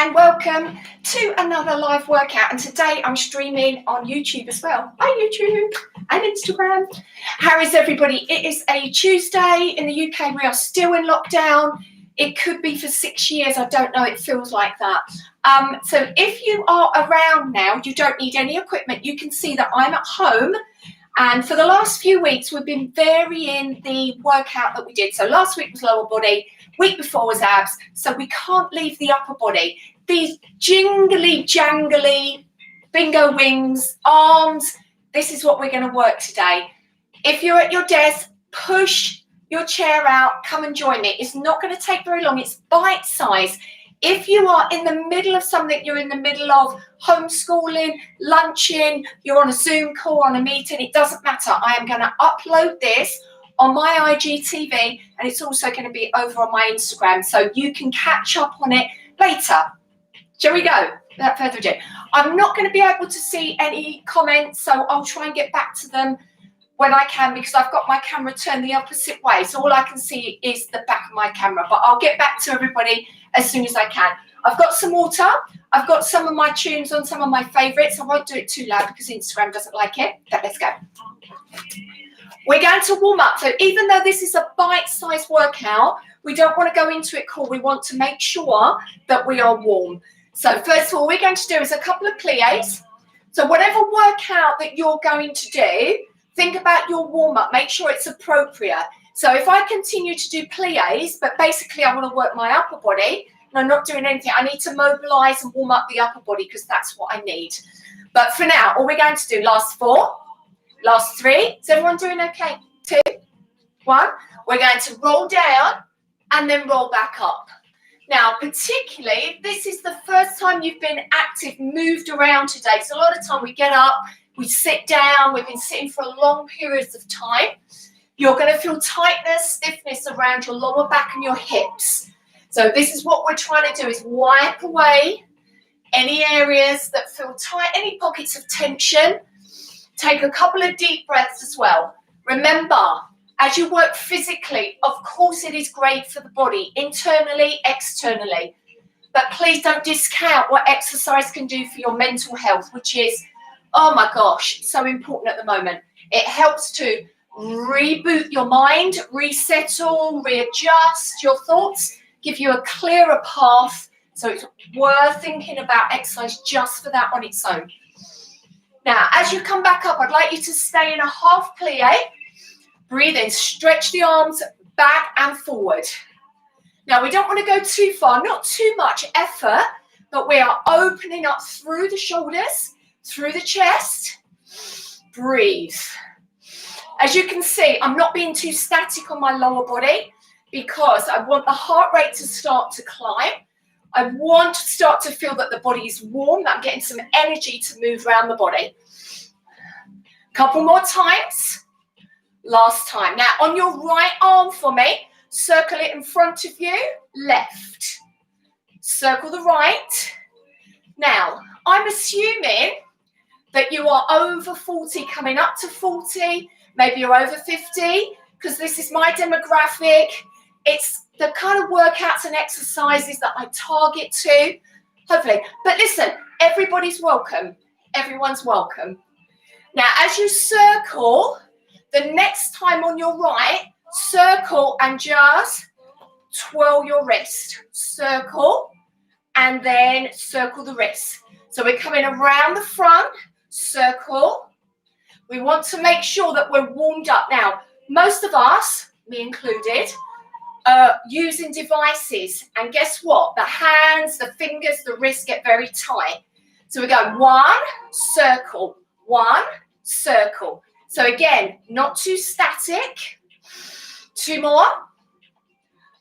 and welcome to another live workout. And today I'm streaming on YouTube as well. Hi YouTube and Instagram. How is everybody? It is a Tuesday in the UK. We are still in lockdown. It could be for 6 years. I don't know. It feels like that. So if you are around now, you don't need any equipment. You can see that I'm at home. And for the last few weeks, we've been varying the workout that we did. So last week was lower body, week before was abs. So we can't leave the upper body. These jingly, jangly, bingo wings, arms, this is what we're going to work today. If you're at your desk, push your chair out, come and join me. It's not going to take very long. It's bite size. If you are in the middle of something, you're in the middle of homeschooling, lunching, you're on a Zoom call, on a meeting, it doesn't matter. I am going to upload this on my IGTV and it's also going to be over on my Instagram so you can catch up on it later. Shall we go? Without further ado. I'm not going to be able to see any comments, so I'll try and get back to them when I can because I've got my camera turned the opposite way. So all I can see is the back of my camera, but I'll get back to everybody as soon as I can. I've got some water. I've got some of my tunes on, some of my favorites. I won't do it too loud because Instagram doesn't like it, but let's go. We're going to warm up. So even though this is a bite-sized workout, we don't want to go into it cool. We want to make sure that we are warm. So first of all, we're going to do is a couple of plies. So whatever workout that you're going to do, think about your warm-up. Make sure it's appropriate. So if I continue to do plies, but basically I want to work my upper body, and I'm not doing anything, I need to mobilize and warm up the upper body because that's what I need. But for now, all we're going to do, last 4, last 3. Is everyone doing okay? 2, 1. We're going to roll down and then roll back up. Now, particularly, if this is the first time you've been active, moved around today. So a lot of time we get up, we sit down, we've been sitting for long periods of time. You're going to feel tightness, stiffness around your lower back and your hips. So this is what we're trying to do is wipe away any areas that feel tight, any pockets of tension. Take a couple of deep breaths as well. Remember, as you work physically, of course it is great for the body, internally, externally. But please don't discount what exercise can do for your mental health, which is, oh my gosh, so important at the moment. It helps to reboot your mind, resettle, readjust your thoughts, give you a clearer path. So it's worth thinking about exercise just for that on its own. Now, as you come back up, I'd like you to stay in a half plie. Breathe in, stretch the arms back and forward. Now, we don't want to go too far, not too much effort, but we are opening up through the shoulders, through the chest. Breathe. As you can see, I'm not being too static on my lower body because I want the heart rate to start to climb. I want to start to feel that the body is warm, that I'm getting some energy to move around the body. Couple more times. Last time. Now, on your right arm for me, circle it in front of you, left. Circle the right. Now, I'm assuming that you are over 40, coming up to 40. Maybe you're over 50, because this is my demographic. It's the kind of workouts and exercises that I target to, hopefully. But listen, everybody's welcome. Everyone's welcome. Now, as you circle, the next time on your right, circle and just twirl your wrist. Circle and then circle the wrist. So we're coming around the front, circle. We want to make sure that we're warmed up. Now, most of us, me included, are using devices. And guess what? The hands, the fingers, the wrists get very tight. So we go 1, circle, 1, circle. So again, not too static. 2 more.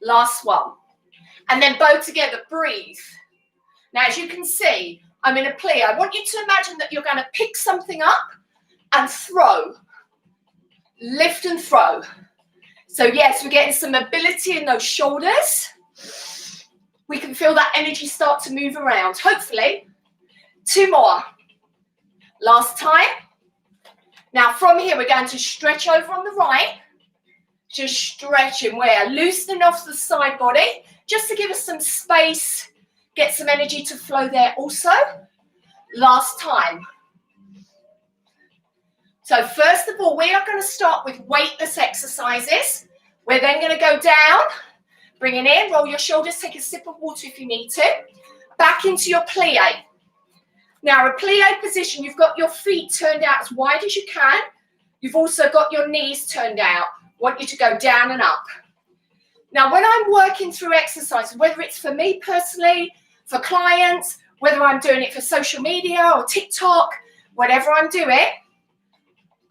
Last one. And then bow together, breathe. Now, as you can see, I'm in a plie. I want you to imagine that you're going to pick something up and throw. Lift and throw. So yes, we're getting some mobility in those shoulders. We can feel that energy start to move around. Hopefully. 2 more. Last time. Now from here, we're going to stretch over on the right. Just stretching. We're loosening off the side body just to give us some space Get some energy to flow there also. Last time. So first of all, we are going to start with weightless exercises. We're then going to go down, bring it in, roll your shoulders, take a sip of water if you need to. Back into your plie. Now, a plie position, you've got your feet turned out as wide as you can. You've also got your knees turned out. I want you to go down and up. Now, when I'm working through exercise, whether it's for me personally, for clients, whether I'm doing it for social media or TikTok, whatever I'm doing,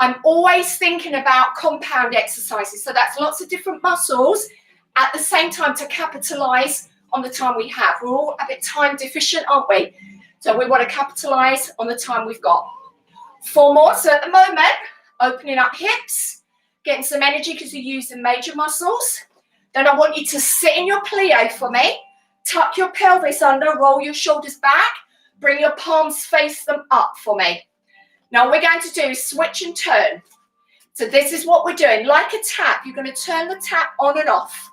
I'm always thinking about compound exercises. So that's lots of different muscles at the same time to capitalize on the time we have. We're all a bit time deficient, aren't we? So we want to capitalize on the time we've got. 4 more. So at the moment, opening up hips, getting some energy because you're using major muscles. Then I want you to sit in your plie for me. Tuck your pelvis under, roll your shoulders back, bring your palms, face them up for me. Now what we're going to do is switch and turn. So this is what we're doing. Like a tap, you're going to turn the tap on and off.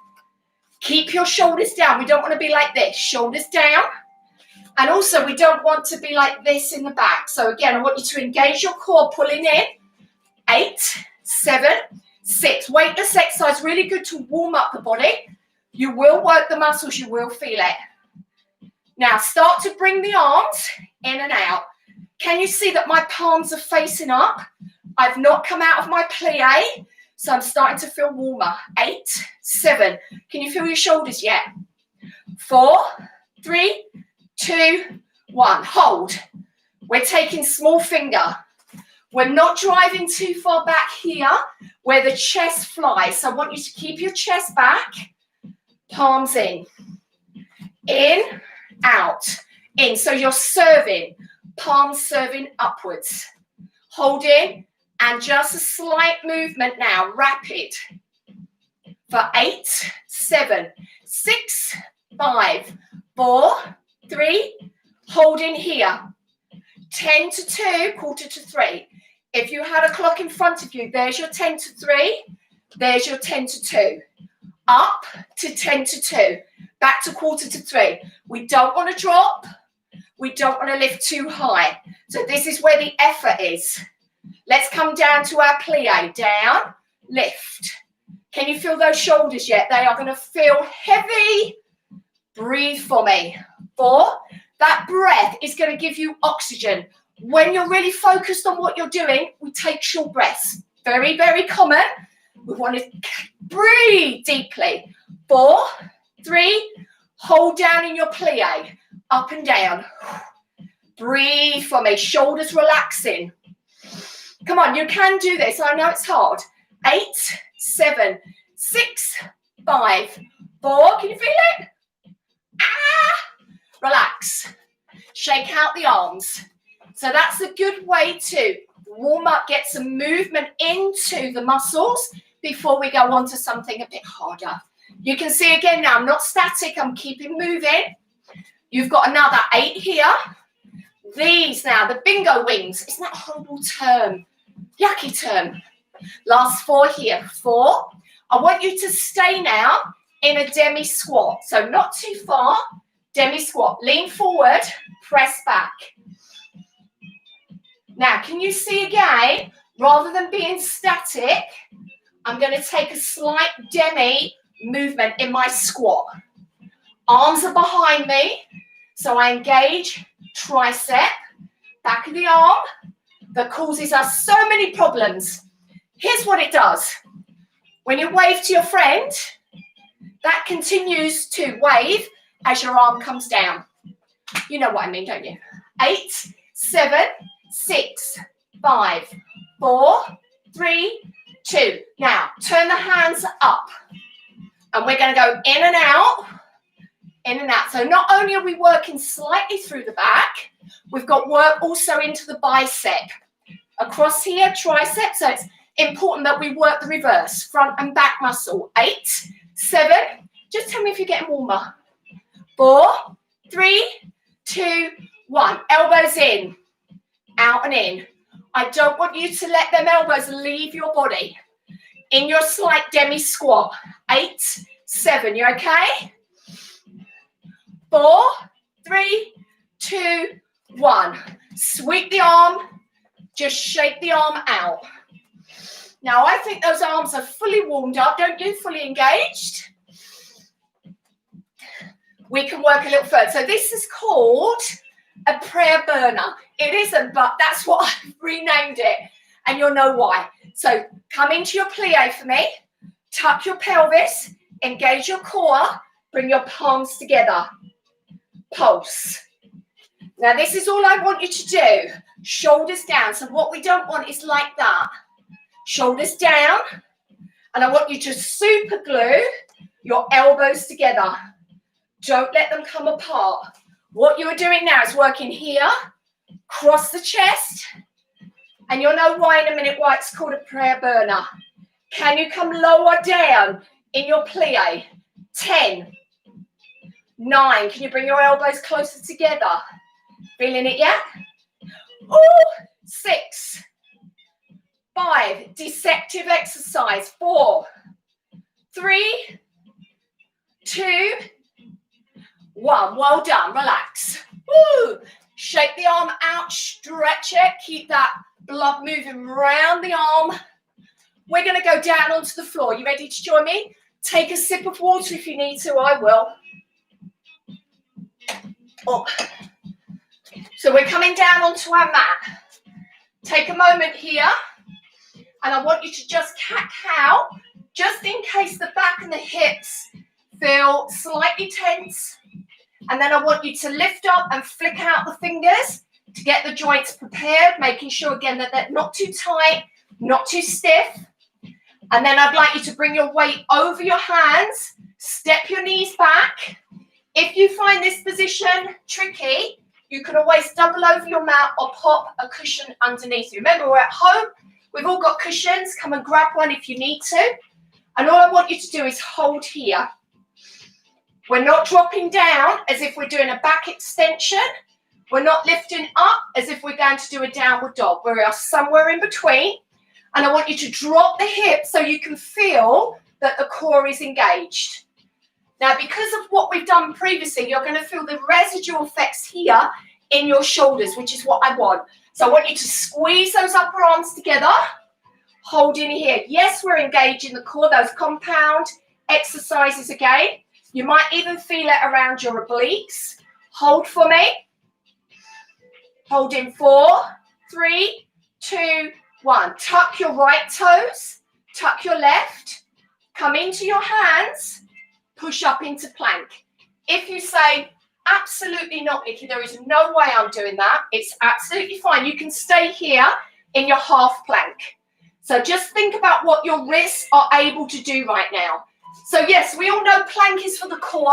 Keep your shoulders down. We don't want to be like this. Shoulders down. And also we don't want to be like this in the back. So again, I want you to engage your core, pulling in. 8, 7, 6. Weightless exercise, really good to warm up the body. You will work the muscles, you will feel it. Now start to bring the arms in and out. Can you see that my palms are facing up? I've not come out of my plie, so I'm starting to feel warmer. 8, 7. Can you feel your shoulders yet? 4, 3, 2, 1. Hold. We're taking small finger. We're not driving too far back here where the chest flies. So I want you to keep your chest back. Palms in, out, in. So you're serving, palms serving upwards. Holding, and just a slight movement now, rapid. For 8, 7, 6, 5, 4, 3, holding here. 10 to 2, quarter to 3. If you had a clock in front of you, there's your 10 to 3, there's your 10 to 2. Up to 10 to 2, back to quarter to 3. We don't want to drop. We don't want to lift too high. So this is where the effort is. Let's come down to our plie. Down, lift. Can you feel those shoulders yet? They are going to feel heavy. Breathe for me. 4. That breath is going to give you oxygen. When you're really focused on what you're doing, we take short breaths. Very, very common. We want to breathe deeply. 4, 3, hold down in your plie. Up and down. Breathe for me. Shoulders relaxing. Come on, you can do this. I know it's hard. 8, 7, 6, 5, 4. Can you feel it? Relax. Shake out the arms. So that's a good way to warm up, get some movement into the muscles before we go on to something a bit harder. You can see again now, I'm not static, I'm keeping moving. You've got another 8 here. These now, the bingo wings. Isn't that a horrible term? Yucky term. Last 4 here. 4. I want you to stay now in a demi squat. So not too far. Demi squat. Lean forward, press back. Now, can you see again, rather than being static, I'm going to take a slight demi movement in my squat. Arms are behind me, so I engage tricep, back of the arm, that causes us so many problems. Here's what it does. When you wave to your friend, that continues to wave as your arm comes down. You know what I mean, don't you? 8, 7, 6, 5, 4, 3, 2. Now, turn the hands up. And we're going to go in and out, in and out. So not only are we working slightly through the back, we've got work also into the bicep. Across here, tricep. So it's important that we work the reverse, front and back muscle. 8, 7. Just tell me if you're getting warmer. 4, 3, 2, 1. Elbows in, out and in. I don't want you to let them elbows leave your body. In your slight demi squat. 8, 7. You okay? 4, 3, 2, 1. Sweep the arm, just shake the arm out. Now, I think those arms are fully warmed up, don't you? Fully engaged. We can work a little further. So this is called a prayer burner. It isn't, but that's what I've renamed it, and you'll know why. So come into your plie for me. Tuck your pelvis, engage your core, bring your palms together. Pulse. Now, this is all I want you to do. Shoulders down. So what we don't want is like that. Shoulders down. And I want you to super glue your elbows together. Don't let them come apart. What you are doing now is working here, cross the chest, and you'll know why in a minute why it's called a prayer burner. Can you come lower down in your plie? 10, 9. Can you bring your elbows closer together? Feeling it yet? Oh, 6, 5. Deceptive exercise. 4, 3, 2, 1. Well done. Relax. Woo. Shake the arm out. Stretch it. Keep that blood moving around the arm. We're going to go down onto the floor. You ready to join me? Take a sip of water if you need to. I will. Oh. So we're coming down onto our mat. Take a moment here. And I want you to just cat-cow, just in case the back and the hips feel slightly tense. And then I want you to lift up and flick out the fingers to get the joints prepared, making sure again that they're not too tight, not too stiff. And then I'd like you to bring your weight over your hands, step your knees back. If you find this position tricky, you can always double over your mat or pop a cushion underneath you. Remember, we're at home. We've all got cushions. Come and grab one if you need to. And all I want you to do is hold here. We're not dropping down as if we're doing a back extension. We're not lifting up as if we're going to do a downward dog. We are somewhere in between. And I want you to drop the hips so you can feel that the core is engaged. Now, because of what we've done previously, you're going to feel the residual effects here in your shoulders, which is what I want. So I want you to squeeze those upper arms together. Hold in here. Yes, we're engaging the core, those compound exercises again. You might even feel it around your obliques. Hold for me. Hold in 4, 3, 2, 1. Tuck your right toes. Tuck your left. Come into your hands. Push up into plank. If you say, absolutely not, Nikki, there is no way I'm doing that, it's absolutely fine. You can stay here in your half plank. So just think about what your wrists are able to do right now. So yes, we all know plank is for the core,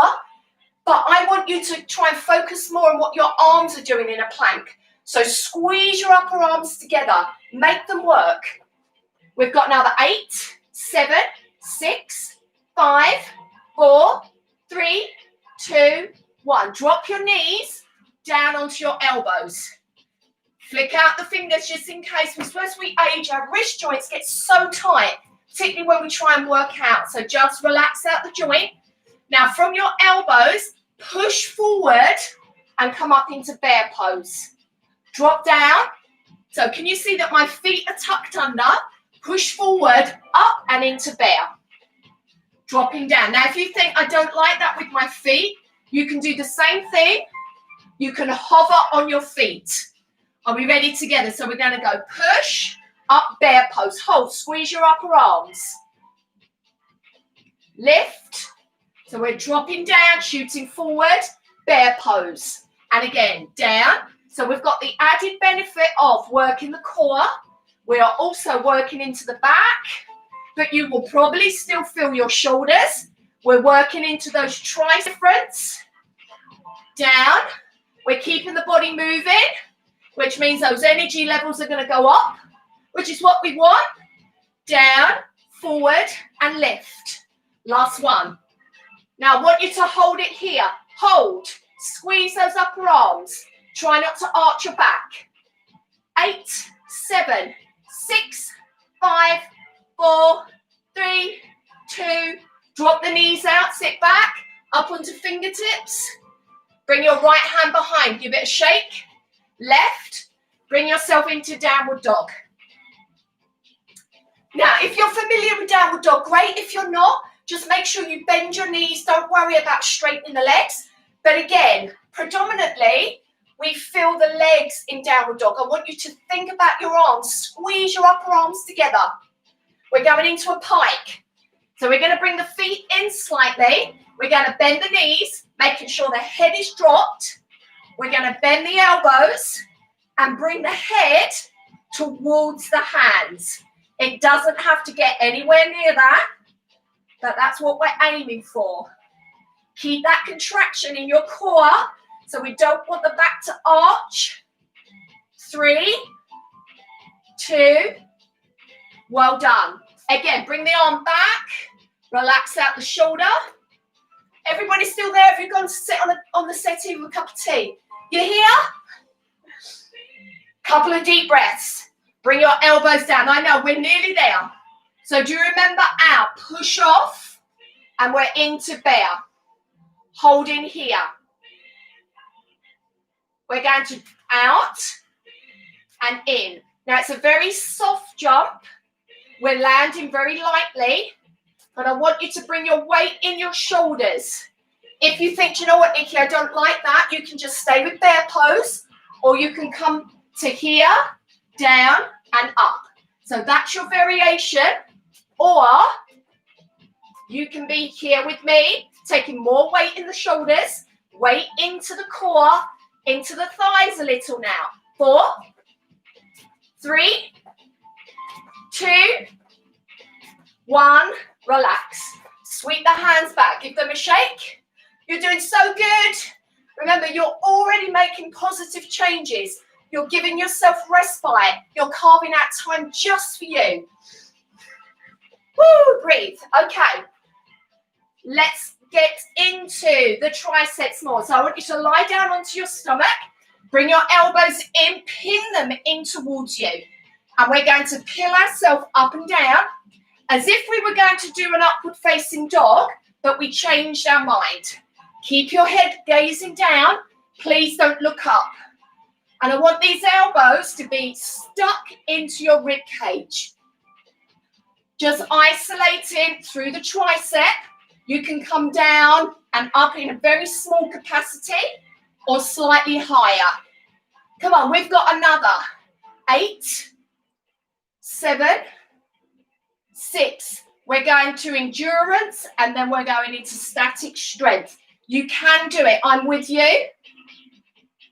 but I want you to try and focus more on what your arms are doing in a plank. So squeeze your upper arms together, make them work. We've got now the 8, 7, 6, 5, 4, 3, 2, 1. Drop your knees down onto your elbows. Flick out the fingers just in case. As we age, our wrist joints get so tight, particularly when we try and work out. So just relax out the joint. Now from your elbows, push forward and come up into bear pose. Drop down. So can you see that my feet are tucked under? Push forward, up and into bear. Dropping down. Now if you think I don't like that with my feet, you can do the same thing. You can hover on your feet. Are we ready together? So we're going to go push, up, bear pose. Hold, squeeze your upper arms. Lift. So we're dropping down, shooting forward, bear pose. And again, down. So we've got the added benefit of working the core. We are also working into the back, but you will probably still feel your shoulders. We're working into those triceps. Down. We're keeping the body moving, which means those energy levels are going to go up, which is what we want. Down, forward, and lift. Last one. Now I want you to hold it here. Hold. Squeeze those upper arms. Try not to arch your back. 8, 7, 6, 5, 4, 3, 2. Drop the knees out. Sit back. Up onto fingertips. Bring your right hand behind. Give it a shake. Left. Bring yourself into downward dog. Now, if you're familiar with downward dog, great. If you're not, just make sure you bend your knees. Don't worry about straightening the legs. But again, predominantly, we feel the legs in downward dog. I want you to think about your arms. Squeeze your upper arms together. We're going into a pike. So we're going to bring the feet in slightly. We're going to bend the knees, making sure the head is dropped. We're going to bend the elbows and bring the head towards the hands. It doesn't have to get anywhere near that, but that's what we're aiming for. Keep that contraction in your core, so we don't want the back to arch. 3, 2, well done. Again, bring the arm back, relax out the shoulder. Everybody still there? If you've gone to sit on the settee with a cup of tea, you're here? Couple of deep breaths. Bring your elbows down. I know, we're nearly there. So do you remember out? Push off, and we're into bear. Hold in here. We're going to out and in. Now, it's a very soft jump. We're landing very lightly, but I want you to bring your weight in your shoulders. If you think, you know what, Nikki, I don't like that, you can just stay with bear pose, or you can come to here, down, and up. So that's your variation. Or you can be here with me, taking more weight in the shoulders, weight into the core, into the thighs a little now. 4, 3, 2, 1, relax. Sweep the hands back, give them a shake. You're doing so good. Remember, you're already making positive changes. You're giving yourself respite. You're carving out time just for you. Woo, breathe. Okay. Let's get into the triceps more. So I want you to lie down onto your stomach. Bring your elbows in, pin them in towards you. And we're going to peel ourselves up and down as if we were going to do an upward facing dog, but we changed our mind. Keep your head gazing down. Please don't look up. And I want these elbows to be stuck into your rib cage. Just isolating through the tricep. You can come down and up in a very small capacity or slightly higher. Come on, we've got another. 8, 7, 6. We're going to endurance and then we're going into static strength. You can do it. I'm with you.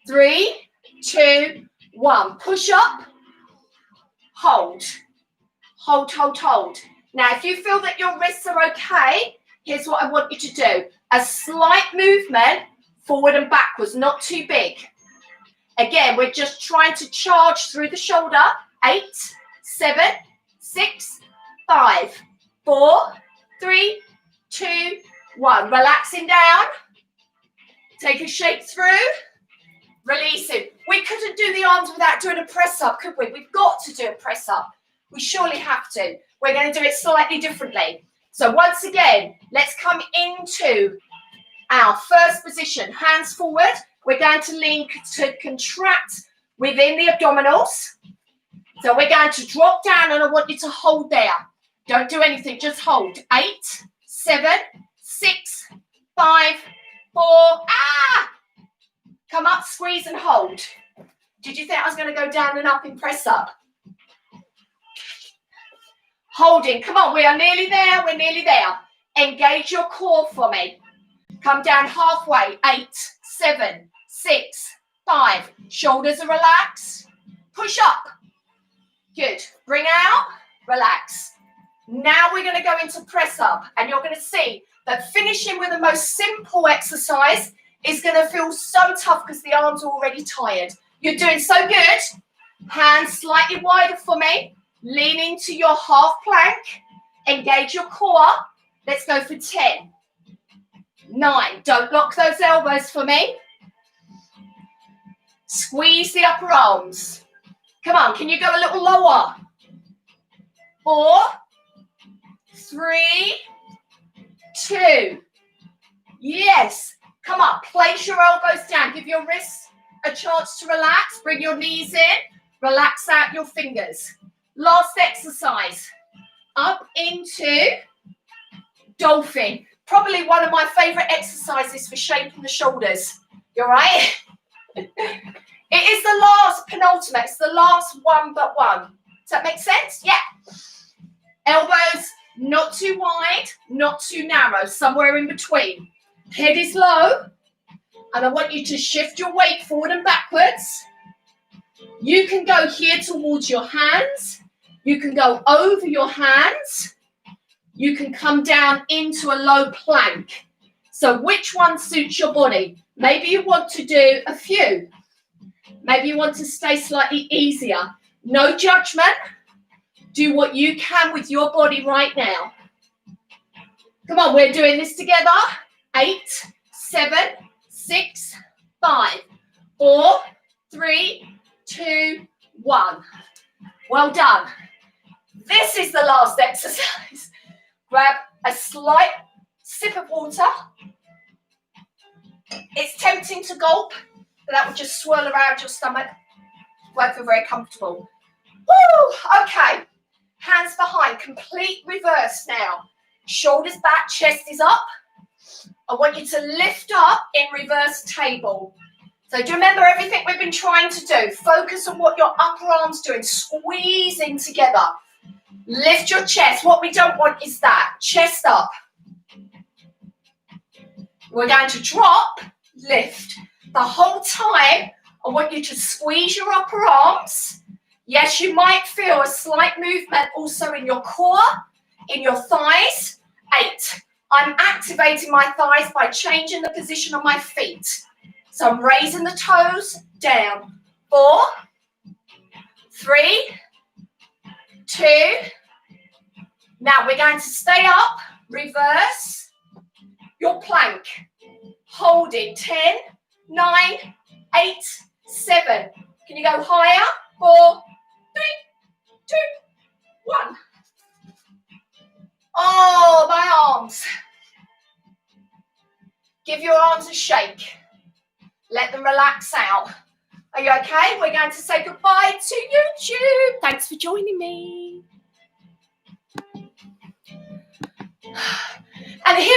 3, 2, 1. Push up. Hold. Hold, hold, hold. Now, if you feel that your wrists are okay, here's what I want you to do. A slight movement forward and backwards, not too big. Again, we're just trying to charge through the shoulder. 8, 7, 6, 5, 4, 3, 2, 1. Relaxing down. Take a shake through. Releasing. We couldn't do the arms without doing a press up, could we? We've got to do a press up. We surely have to. We're going to do it slightly differently. So once again, let's come into our first position. Hands forward. We're going to lean to contract within the abdominals. So we're going to drop down and I want you to hold there. Don't do anything, just hold. 8, 7, 6, 5, 4. Come up, squeeze and hold. Did you think I was going to go down and up in press up? Holding. Come on, we are nearly there. We're nearly there. Engage your core for me. Come down halfway. 8, 7, 6, 5. Shoulders are relaxed. Push up. Good. Bring out. Relax. Now we're going to go into press up. And you're going to see that finishing with the most simple exercise is going to feel so tough because the arms are already tired. You're doing so good. Hands slightly wider for me. Lean into your half plank. Engage your core. Let's go for 10. 9. Don't lock those elbows for me. Squeeze the upper arms. Come on, can you go a little lower? 4, 3, 2. Yes. Come up, place your elbows down. Give your wrists a chance to relax. Bring your knees in. Relax out your fingers. Last exercise. Up into dolphin. Probably one of my favorite exercises for shaping the shoulders. You all right? It is the last penultimate. It's the last one but one. Does that make sense? Yeah. Elbows not too wide, not too narrow, somewhere in between. Head is low, and I want you to shift your weight forward and backwards. You can go here towards your hands. You can go over your hands. You can come down into a low plank. So which one suits your body? Maybe you want to do a few. Maybe you want to stay slightly easier. No judgment. Do what you can with your body right now. Come on, we're doing this together. 8, 7, 6, 5, 4, 3, 2, 1. Well done. This is the last exercise. Grab a slight sip of water. It's tempting to gulp, but that will just swirl around your stomach. Won't feel very comfortable. Woo! Okay. Hands behind. Complete reverse now. Shoulders back, chest is up. I want you to lift up in reverse table. So do you remember everything we've been trying to do? Focus on what your upper arm's doing. Squeezing together. Lift your chest. What we don't want is that. Chest up. We're going to drop, lift. The whole time, I want you to squeeze your upper arms. Yes, you might feel a slight movement also in your core, in your thighs. 8. I'm activating my thighs by changing the position of my feet. So I'm raising the toes down. 4, 3, 2. Now we're going to stay up, reverse your plank. Hold it. 10, 9, 8, 7. Can you go higher? 4, 3, 2, 1. Oh, my arms. Give your arms a shake. Let them relax out. Are you okay? We're going to say goodbye to YouTube. Thanks for joining me. And here